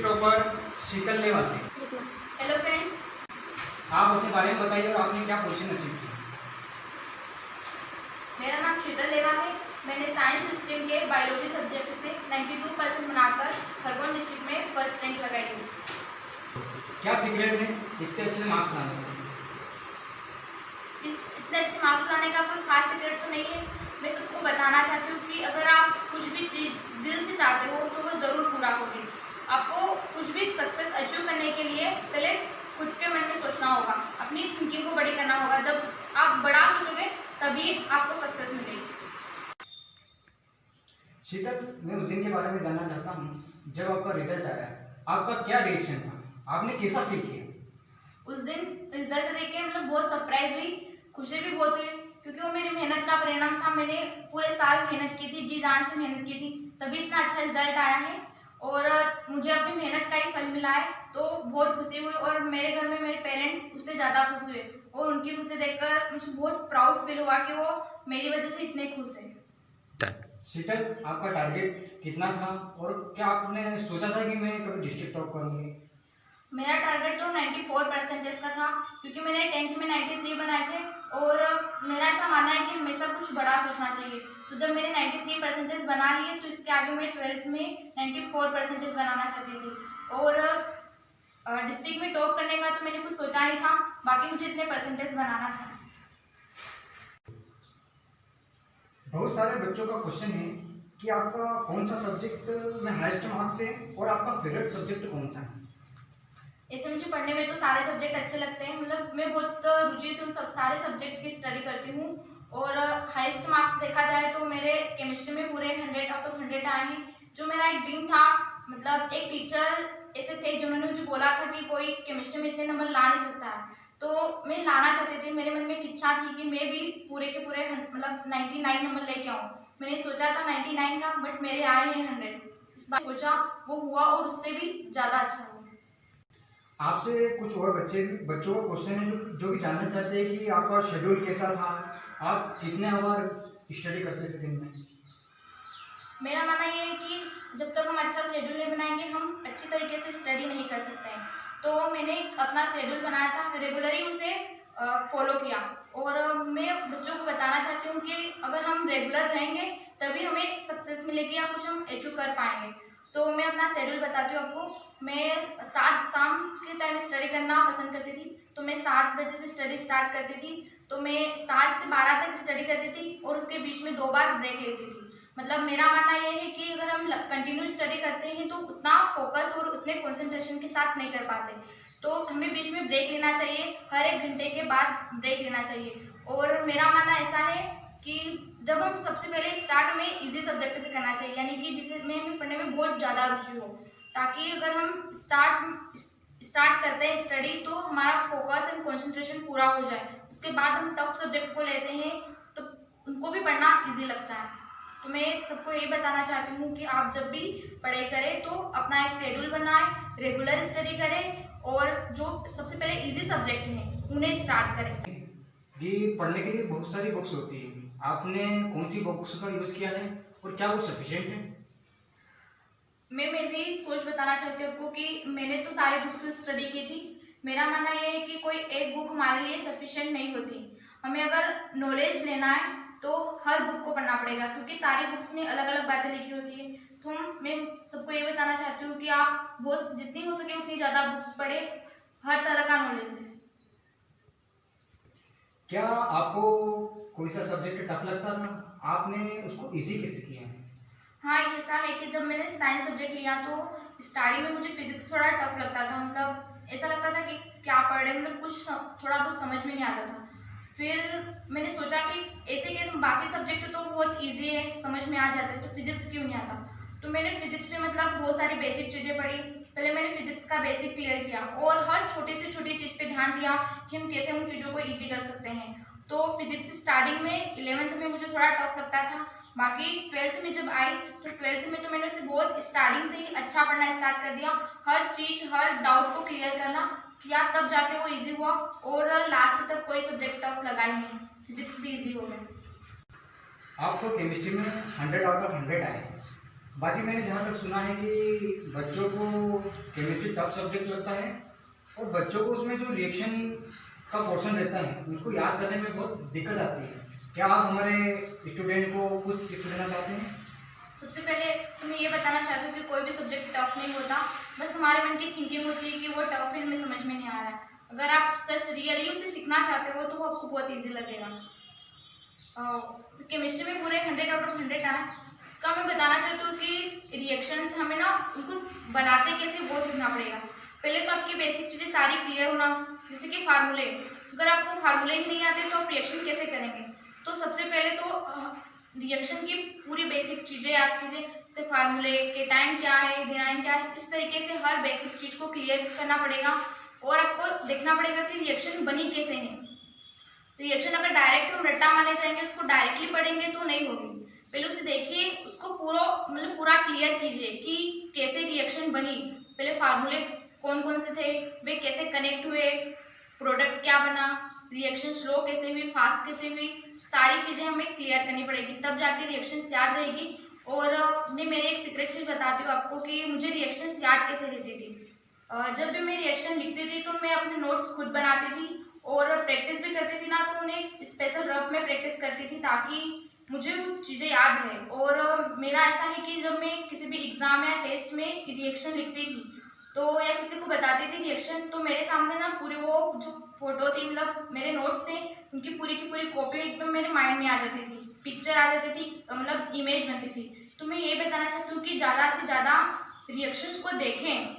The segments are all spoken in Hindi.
डिस्ट्रिक्ट टॉपर शीतल लेवा से। हेलो फ्रेंड्स, आप अपने बारे में बताइए और आपने क्या पोजीशन अचीव की। मेरा नाम शीतल लेवा है। मैंने साइंस स्ट्रीम के बायोलॉजी सब्जेक्ट से 92% बनाकर खरगोन डिस्ट्रिक्ट में फर्स्ट रैंक लगाई थी। क्या सीक्रेट है इतने अच्छे मार्क्स लाने का? इतने अच्छे मार्क्स लाने का कोई खास सीक्रेट तो नहीं है। मैं सबको बताना चाहती हूँ कि अगर आप कुछ भी चीज़ दिल से चाहते हो तो वो ज़रूर पूरा होगी। आपको कुछ भी सक्सेस अचीव करने के लिए पहले खुद के मन में सोचना होगा, अपनी थिंकिंग को बड़ी करना होगा। जब आप बड़ा सोचोगे तभी आपको सक्सेस मिलेगी। शीतल, मैं उस दिन के बारे में जानना चाहता हूँ जब आपका रिजल्ट आया, आपका क्या रिएक्शन था, आपने कैसा फील किया? उस दिन रिजल्ट देख के मतलब बहुत सरप्राइज हुई, खुशी भी बहुत हुई, क्योंकि वो मेरी मेहनत का परिणाम था। मैंने पूरे साल मेहनत की थी, जी जान से मेहनत की थी, तभी इतना अच्छा रिजल्ट आया है और मुझे अपनी मेहनत का ही फल मिला है। तो बहुत खुशी हुई और मेरे घर में मेरे पेरेंट्स उससे ज़्यादा खुश हुए और उनकी खुशी देखकर मुझे बहुत प्राउड फील हुआ कि वो मेरी वजह से इतने खुश हैं। शीतल, आपका टारगेट कितना था और क्या आपने सोचा था कि मैं कभी डिस्ट्रिक्ट टॉप करूँगी? मेरा टारगेट तो 94% का था, क्योंकि मैंने 10th में 93 बनाए थे और मेरा ऐसा मानना है कि हमेशा कुछ बड़ा सोचना चाहिए। तो जब मैंने 93% बना लिए तो इसके आगे मैं 12th में 94% बनाना चाहती थी और डिस्ट्रिक्ट में टॉप करने का तो मैंने कुछ सोचा नहीं था, बाकी मुझे इतने परसेंटेज बनाना था। बहुत सारे बच्चों का क्वेश्चन है कि आपका कौन सा सब्जेक्ट में हाईएस्ट मार्क्स है और आपका फेवरेट सब्जेक्ट कौन सा है? ऐसे मुझे पढ़ने में तो सारे सब्जेक्ट अच्छे लगते हैं, मतलब मैं बहुत रुचि से उन सारे सब्जेक्ट की स्टडी करती हूँ और हाईएस्ट मार्क्स देखा जाए तो मेरे केमिस्ट्री में पूरे 100 आउट ऑफ 100 आए हैं। जो मेरा एक ड्रीम था, मतलब एक टीचर ऐसे थे जिन्होंने मुझे बोला था कि कोई केमिस्ट्री में इतने नंबर ला नहीं सकता है, तो मैं लाना चाहती थी। मेरे मन में एक इच्छा थी कि मैं भी पूरे के पूरे मतलब 99 नंबर लेके आऊँ। मैंने सोचा था 99 का, बट मेरे आए हैं 100। इस बार सोचा वो हुआ और उससे भी ज़्यादा अच्छा हुआ। आपसे कुछ और बच्चों का क्वेश्चन है जो कि जानना चाहते हैं कि आपका शेड्यूल कैसा था, आप कितने आवर स्टडी करते थे दिन में? मेरा मानना ये है कि जब तक हम अच्छा शेड्यूल नहीं बनाएंगे हम अच्छी तरीके से स्टडी नहीं कर सकते हैं। तो मैंने अपना शेड्यूल बनाया था, रेगुलरली उसे फॉलो किया और मैं बच्चों को बताना चाहती हूँ कि अगर हम रेगुलर रहेंगे तभी हमें सक्सेस मिलेगी या कुछ हम अचीव कर पाएंगे। तो मैं अपना शेड्यूल बताती हूँ आपको। मैं 7 शाम के टाइम स्टडी करना पसंद करती थी, तो मैं 7 बजे से स्टडी स्टार्ट करती थी। तो मैं 7 से 12 तक स्टडी करती थी और उसके बीच में 2 बार ब्रेक लेती थी। मतलब मेरा मानना यह है कि अगर हम कंटिन्यू स्टडी करते हैं तो उतना फोकस और उतने कंसंट्रेशन के साथ नहीं कर पाते, तो हमें बीच में ब्रेक लेना चाहिए, हर 1 घंटे के बाद ब्रेक लेना चाहिए। और मेरा मानना ऐसा है कि जब हम सबसे पहले स्टार्ट में इजी सब्जेक्ट से करना चाहिए, यानी कि जिसमें हमें पढ़ने में बहुत ज़्यादा रुचि हो, ताकि अगर हम स्टार्ट करते हैं स्टडी तो हमारा फोकस एंड कंसंट्रेशन पूरा हो जाए। उसके बाद हम टफ सब्जेक्ट को लेते हैं तो उनको भी पढ़ना ईजी लगता है। तो मैं सबको यही बताना चाहती हूँ कि आप जब भी पढ़ाई करें तो अपना एक शेड्यूल बनाएं, रेगुलर स्टडी करें और जो सबसे पहले इजी सब्जेक्ट हैं उन्हें स्टार्ट करें। ये पढ़ने के लिए बहुत सारी बुक्स होती है, आपने कौन सी बुक्स का यूज़ किया है और क्या वो सफिशिएंट है? मैं मेरी सोच बताना चाहती हूँ आपको कि मैंने तो सारी बुक्स स्टडी की थी। मेरा मानना यह है कि कोई एक बुक हमारे लिए सफिशिएंट नहीं होती। हमें अगर नॉलेज लेना है तो हर बुक को पढ़ना पड़ेगा, क्योंकि सारी बुक्स में अलग अलग बातें लिखी होती है। तो मैं सबको ये बताना चाहती हूँ कि आप बहुत जितनी हो सके उतनी ज़्यादा बुक्स पढ़ें, हर तरह का नॉलेज लें। क्या आपको कोई सा सब्जेक्ट टफ लगता था, आपने उसको इजी कैसे किया? हाँ, ऐसा है कि जब मैंने साइंस सब्जेक्ट लिया तो स्टार्टिंग में मुझे फिजिक्स थोड़ा टफ लगता था। मतलब ऐसा लगता था कि क्या पढ़ रहे हैं, मतलब कुछ थोड़ा बहुत समझ में नहीं आता था। फिर मैंने सोचा कि ऐसे कैसे बाकी सब्जेक्ट तो बहुत इजी है, समझ में आ जाते हैं, तो फिजिक्स क्यों नहीं आता। तो मैंने फिजिक्स में मतलब बहुत सारी बेसिक चीज़ें पढ़ी। पहले मैंने फिजिक्स का बेसिक क्लियर किया और हर छोटी से छोटी चीज़ पे ध्यान दिया कि हम कैसे उन चीज़ों को ईजी कर सकते हैं। तो फिजिक्स स्टार्टिंग में 11th में मुझे थोड़ा टफ लगता था, बाकी 12th में जब आई तो 12th में तो मैंने उसे बहुत स्टार्टिंग से ही अच्छा पढ़ना स्टार्ट कर दिया। हर चीज़, हर डाउट को क्लियर करना किया, तब जाके वो इजी हुआ और लास्ट तक कोई सब्जेक्ट टफ लगा ही नहीं, फिजिक्स भी इजी हो गया। आपको केमिस्ट्री में 100 आउट ऑफ 100 आए, बाकी मैंने जहाँ तक सुना है कि बच्चों को केमिस्ट्री टफ सब्जेक्ट लगता है और बच्चों को उसमें जो रिएक्शन का पोर्शन रहता है उसको याद करने में बहुत दिक्कत आती है। क्या आप हमारे स्टूडेंट को कुछ टिप्स देना चाहते हैं? सबसे पहले तो मैं ये बताना चाहती हूँ कि कोई भी सब्जेक्ट टफ नहीं होता, बस हमारे मन की थिंकिंग होती है कि वो टफ है, हमें समझ में नहीं आ रहा है। अगर आप सच रियली उसे सीखना चाहते हो तो वो आपको बहुत ईजी लगेगा। केमिस्ट्री में पूरे 100 आउट ऑफ 100 आए। इसका मैं बताना चाहती हूँ कि रिएक्शंस हमें ना उनको बनाते कैसे वो सीखना पड़ेगा। पहले तो आपकी बेसिक चीज़ें सारी क्लियर होना, जैसे कि फार्मूले। अगर आपको फार्मूले ही नहीं आते तो आप रिएक्शन कैसे करेंगे? तो सबसे पहले तो रिएक्शन की पूरी बेसिक चीज़ें याद कीजिए, जैसे फार्मूले, केटाइन क्या है, विनाइन क्या है। इस तरीके से हर बेसिक चीज़ को क्लियर करना पड़ेगा और आपको देखना पड़ेगा कि रिएक्शन बनी कैसे है। रिएक्शन अगर डायरेक्ट हम रट्टा माने जाएंगे, उसको डायरेक्टली पढ़ेंगे तो नहीं होगी। पहले उसे देखिए, उसको पूरा क्लियर कीजिए कि कैसे रिएक्शन बनी। पहले फार्मूले कौन कौन से थे, वे कैसे कनेक्ट हुए, प्रोडक्ट क्या बना, रिएक्शन स्लो कैसे हुई, फास्ट कैसे हुई, सारी चीज़ें हमें क्लियर करनी पड़ेगी, तब जाके रिएक्शंस याद रहेगी। और मैं मेरी एक सीक्रेट चीज़ बताती हूँ आपको कि मुझे रिएक्शंस याद कैसे रहती थी। जब भी मैं रिएक्शन लिखती थी तो मैं अपने नोट्स खुद बनाती थी और प्रैक्टिस भी करती थी ना, तो उन्हें स्पेशल रफ में प्रैक्टिस करती थी ताकि मुझे वो चीज़ें याद रहे। और मेरा ऐसा है कि जब मैं किसी भी एग्ज़ाम या टेस्ट में रिएक्शन लिखती थी तो या किसी को बताती थी रिएक्शन, तो मेरे सामने ना पूरी वो जो फोटो थी, मतलब मेरे नोट्स थे, उनकी पूरी की पूरी कॉपी एकदम मेरे माइंड में आ जाती थी, पिक्चर आ जाती थी, मतलब इमेज बनती थी। तो मैं ये बताना चाहती हूँ कि ज़्यादा से ज़्यादा रिएक्शंस को देखें,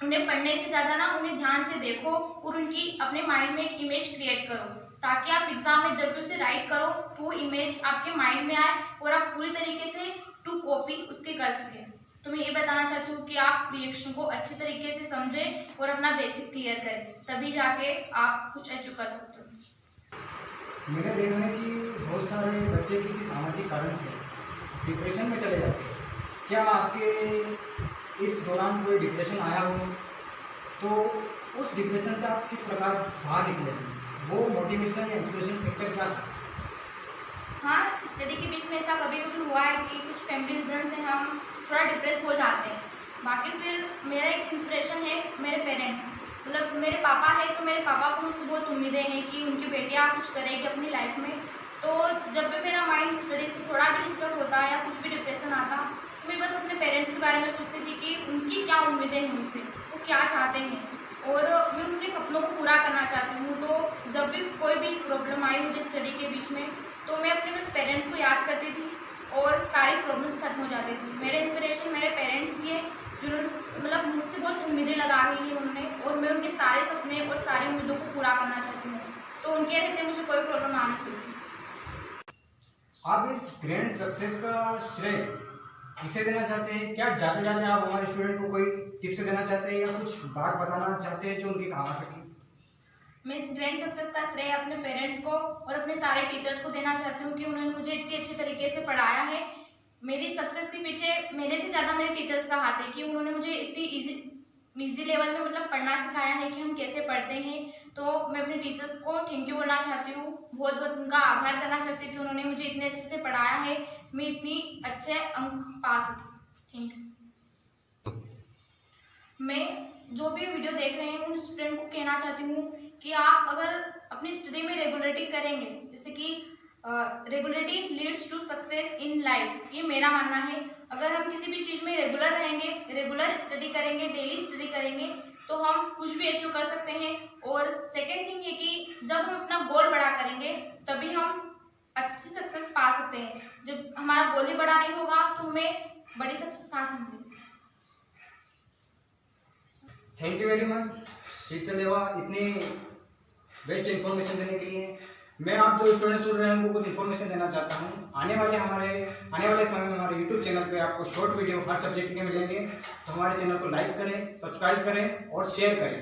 उन्हें पढ़ने से ज़्यादा ना उन्हें ध्यान से देखो और उनकी अपने माइंड में एक इमेज क्रिएट करो, ताकि आप एग्जाम में जब भी उसे राइट करो तो वो इमेज आपके माइंड में आए और आप पूरी तरीके से टू कॉपी उसके कर सकें। तो मैं ये बताना चाहती हूँ कि आप रिएक्शन को अच्छे तरीके से समझें और अपना बेसिक क्लियर करें, तभी जाके आप कुछ अचीव कर सकते हो। मैंने देखा है कि बहुत सारे बच्चे किसी सामाजिक कारण से डिप्रेशन में चले जाते हैं। क्या आपके इस दौरान कोई डिप्रेशन आया हो तो उस डिप्रेशन से आप किस प्रकार बाहर निकले? वो मोटिवेशनल या इंस्पिरेशन फैक्टर क्या था? हाँ, स्टडी के बीच में ऐसा कभी कभी हुआ है कि कुछ फैमिली रीजन से हम थोड़ा डिप्रेस हो जाते हैं। बाकी फिर मेरा एक इंस्पिरेशन है मेरे पेरेंट्स, मतलब मेरे पापा है, तो मेरे पापा को मुझसे बहुत उम्मीदें हैं कि उनकी बेटियाँ कुछ करेगी अपनी लाइफ में। तो जब भी मेरा माइंड स्टडी से थोड़ा भी डिस्टर्ब होता है या कुछ भी डिप्रेशन आता, तो मैं बस अपने पेरेंट्स के बारे में सोचती थी कि उनकी क्या उम्मीदें हैं मुझसे, वो क्या चाहते हैं और मैं उनके सपनों को पूरा करना चाहती हूँ। तो जब भी कोई भी प्रॉब्लम आई मुझे स्टडी के बीच में, तो मैं अपने बस पेरेंट्स को याद करती थी और सारी प्रॉब्लम्स खत्म हो जाती थी। मेरे इंस्पिरेशन मेरे पेरेंट्स ही है, जिन्होंने मतलब मुझसे बहुत उम्मीदें लगाई हैं उन्होंने, और मैं उनके सारे सपने और सारी उम्मीदों को पूरा करना चाहती हूँ। तो उनके रहते मुझे कोई प्रॉब्लम आ नहीं सकती। आप इस ग्रैंड सक्सेस का श्रेय किसे देना चाहते हैं? क्या जाते जाते आप हमारे स्टूडेंट को कोई टिप्स देना चाहते हैं या कुछ बात बताना चाहते हैं जो उनके काम आ सके? मैं इस ग्रैंड सक्सेस का श्रेय अपने पेरेंट्स को और अपने सारे टीचर्स को देना चाहती हूँ कि उन्होंने मुझे इतनी अच्छे तरीके से पढ़ाया है। मेरी सक्सेस के पीछे मेरे से ज़्यादा मेरे टीचर्स का हाथ है कि उन्होंने मुझे इतनी इजी लेवल में मतलब पढ़ना सिखाया है कि हम कैसे पढ़ते हैं। तो मैं अपने टीचर्स को थैंक यू बोलना चाहती हूँ, बहुत बहुत उनका आभार करना चाहती हूँ कि उन्होंने मुझे इतने अच्छे से पढ़ाया है, मैं इतनी अच्छे अंक पा सकी। Thank you. मैं जो भी वीडियो देख रहे हैं उन स्टूडेंट को कहना चाहती हूँ कि आप अगर अपनी स्टडी में रेगुलरिटी करेंगे, जैसे कि regularity leads to success in life, ये मेरा मानना है। अगर हम किसी भी चीज़ में रेगुलर रहेंगे, रेगुलर स्टडी करेंगे, डेली स्टडी करेंगे, तो हम कुछ भी अचीव कर सकते हैं। और सेकेंड थिंग ये कि जब हम अपना गोल बड़ा करेंगे तभी हम अच्छी सक्सेस पा सकते हैं। जब हमारा गोल ही बड़ा नहीं होगा तो हमें बड़ी सक्सेस कहाँ से मिलेगी। थैंक यू वेरी मच शीतल देवा, इतनी बेस्ट इन्फॉर्मेशन देने के लिए। मैं आप जो स्टूडेंट सुन रहे हैं उनको कुछ इन्फॉर्मेशन देना चाहता हूँ। आने वाले समय में हमारे यूट्यूब चैनल पे आपको शॉर्ट वीडियो हर सब्जेक्ट के मिलेंगे, तो हमारे चैनल को लाइक करें, सब्सक्राइब करें और शेयर करें।